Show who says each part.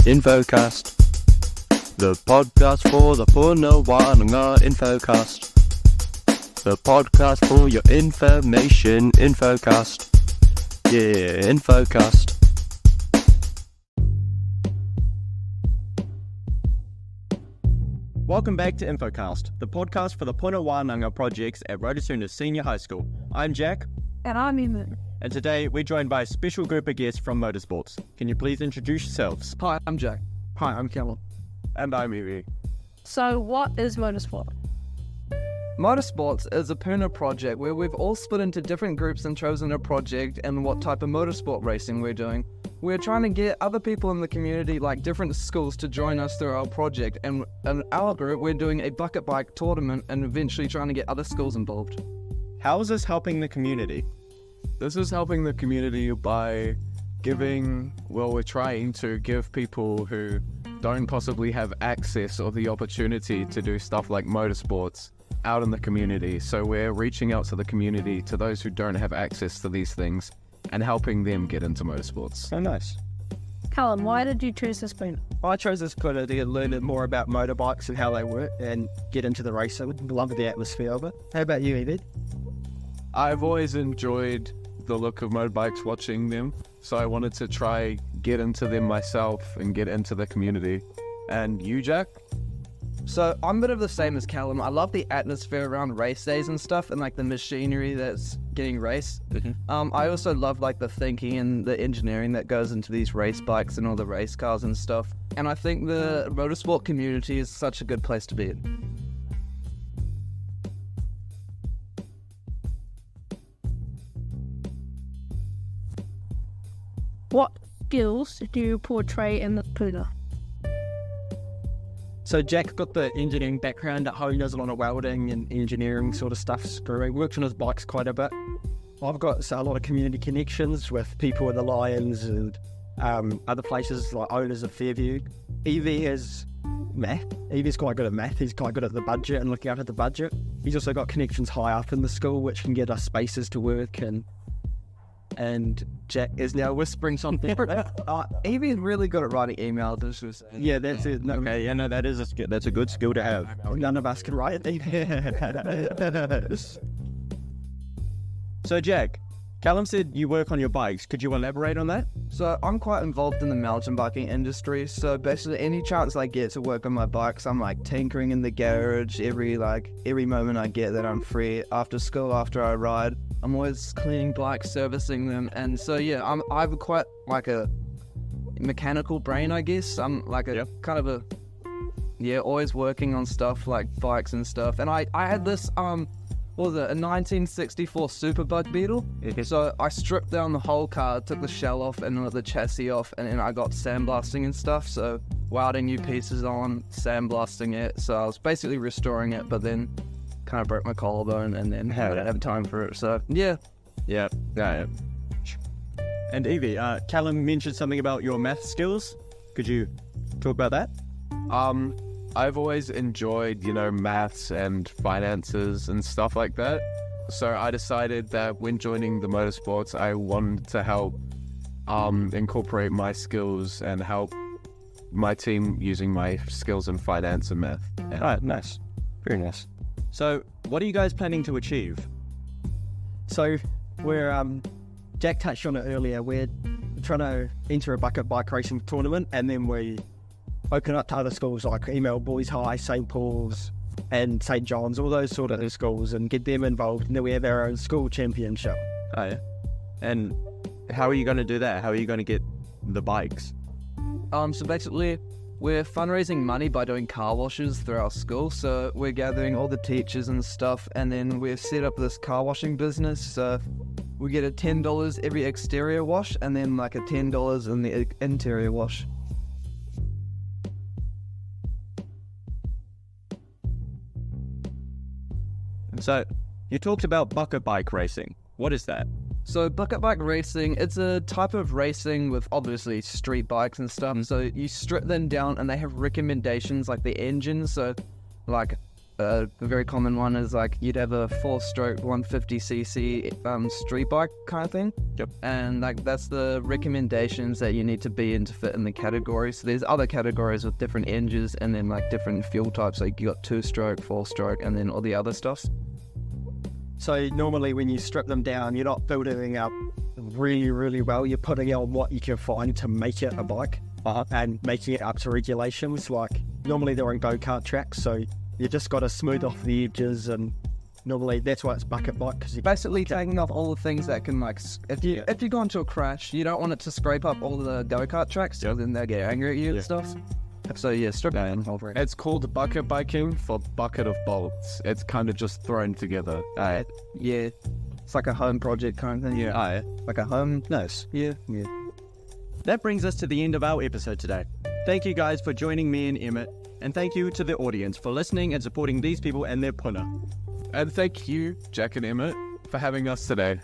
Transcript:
Speaker 1: Infocast, the podcast for the Punawananga Infocast, the podcast for your information. Infocast, yeah, Infocast.
Speaker 2: Welcome back to Infocast, the podcast for the Punawananga projects at Rotosuna Senior High School. I'm Jack.
Speaker 3: And I'm Emma.
Speaker 2: And today we're joined by a special group of guests from Motorsports. Can you please introduce yourselves?
Speaker 4: Hi, I'm Jack.
Speaker 5: Hi, I'm Callum.
Speaker 1: And I'm Evie.
Speaker 3: So what is motorsport?
Speaker 4: Motorsports is a Puna project where we've all split into different groups and chosen a project and what type of motorsport racing we're doing. We're trying to get other people in the community, like different schools, to join us through our project. And in our group, we're doing a bucket bike tournament and eventually trying to get other schools involved.
Speaker 2: How is this helping the community?
Speaker 5: This is helping the community by we're trying to give people who don't possibly have access or the opportunity to do stuff like motorsports out in the community. So we're reaching out to the community, to those who don't have access to these things, and helping them get into motorsports.
Speaker 2: Oh, nice.
Speaker 3: Callum, why did you choose this Puna?
Speaker 6: I chose this Puna to learn more about motorbikes and how they work and get into the racing. Love the atmosphere of it. How about you, Evie?
Speaker 5: I've always enjoyed the look of motorbikes, watching them, so I wanted to try get into them myself and get into the community. And you, Jack?
Speaker 4: So I'm a bit of the same as Callum. I love the atmosphere around race days and stuff, and like the machinery that's getting raced. I also love like the thinking and the engineering that goes into these race bikes and all the race cars and stuff. And I think the motorsport community is such a good place to be in.
Speaker 3: What skills do you portray in the Puna?
Speaker 6: So Jack's got the engineering background at home, does a lot of welding and engineering sort of stuff, screwing, works on his bikes quite a bit. I've got a lot of community connections with people in the Lions and other places like owners of Fairview. Evie has math. Evie's quite good at math. He's quite good at the budget and looking after the budget. He's also got connections high up in the school which can get us spaces to work, and Jack is now whispering something.
Speaker 4: Evie's really good at writing emails, as she was saying.
Speaker 6: Yeah, that's it. No,
Speaker 2: Okay, yeah, no, that's a good skill to have.
Speaker 6: none of us can write it.
Speaker 2: So Jack, Callum said you work on your bikes. Could you elaborate on that?
Speaker 4: So I'm quite involved in the mountain biking industry. So basically any chance I get to work on my bikes, I'm like tinkering in the garage every moment I get that I'm free after school, after I ride. I'm always cleaning bikes, servicing them. And so yeah, I've quite like a mechanical brain, I guess. I'm like always working on stuff like bikes and stuff. And I had this a 1964 Superbug Beetle. So I stripped down the whole car, took the shell off and the chassis off, and then I got sandblasting and stuff. So welding new pieces on, sandblasting it. So I was basically restoring it, but then kind of broke my collarbone and then I didn't have time for it. So yeah.
Speaker 2: Yeah. And Evie, Callum mentioned something about your math skills. Could you talk about that?
Speaker 5: I've always enjoyed, maths and finances and stuff like that. So I decided that when joining the motorsports, I wanted to help incorporate my skills and help my team using my skills in finance and math.
Speaker 2: All right, nice. Very nice. So what are you guys planning to achieve?
Speaker 6: So we're Jack touched on it earlier. We're trying to enter a bucket bike racing tournament, and then we open up to other schools like Email Boys High, St. Paul's and St. John's, all those sort of schools, and get them involved, and then we have our own school championship.
Speaker 2: Oh yeah. And how are you going to do that? How are you going to get the bikes?
Speaker 4: So basically we're fundraising money by doing car washes through our school. So we're gathering all the teachers and stuff, and then we've set up this car washing business. So we get a $10 every exterior wash and then like a $10 in the interior wash.
Speaker 2: So you talked about bucket bike racing. What is that?
Speaker 4: So bucket bike racing, it's a type of racing with obviously street bikes and stuff. So you strip them down and they have recommendations like the engines. So like a very common one is like you'd have a 4-stroke 150cc street bike kind of thing.
Speaker 2: Yep.
Speaker 4: And like that's the recommendations that you need to be in to fit in the category. So there's other categories with different engines and then like different fuel types. Like you got 2-stroke, 4-stroke, and then all the other stuff.
Speaker 6: So normally when you strip them down, you're not building up really, really well. You're putting on what you can find to make it a bike and making it up to regulations. Like normally they're on go-kart tracks, so you just got to smooth off the edges, and normally that's why it's bucket bike, because you
Speaker 4: Basically taking off all the things that can like, if you go into a crash, you don't want it to scrape up all the go-kart tracks, so then they get angry at you and stuff. So yeah, strip down over it.
Speaker 5: It's called bucket biking for bucket of bolts. It's kind of just thrown together.
Speaker 4: Yeah, it's like a home project kind of thing.
Speaker 2: Aye.
Speaker 4: Like a home.
Speaker 2: Nice.
Speaker 4: Yeah.
Speaker 2: That brings us to the end of our episode today. Thank you guys for joining me and Emmett, and thank you to the audience for listening and supporting these people and their puna.
Speaker 5: And thank you, Jack and Emmett, for having us today.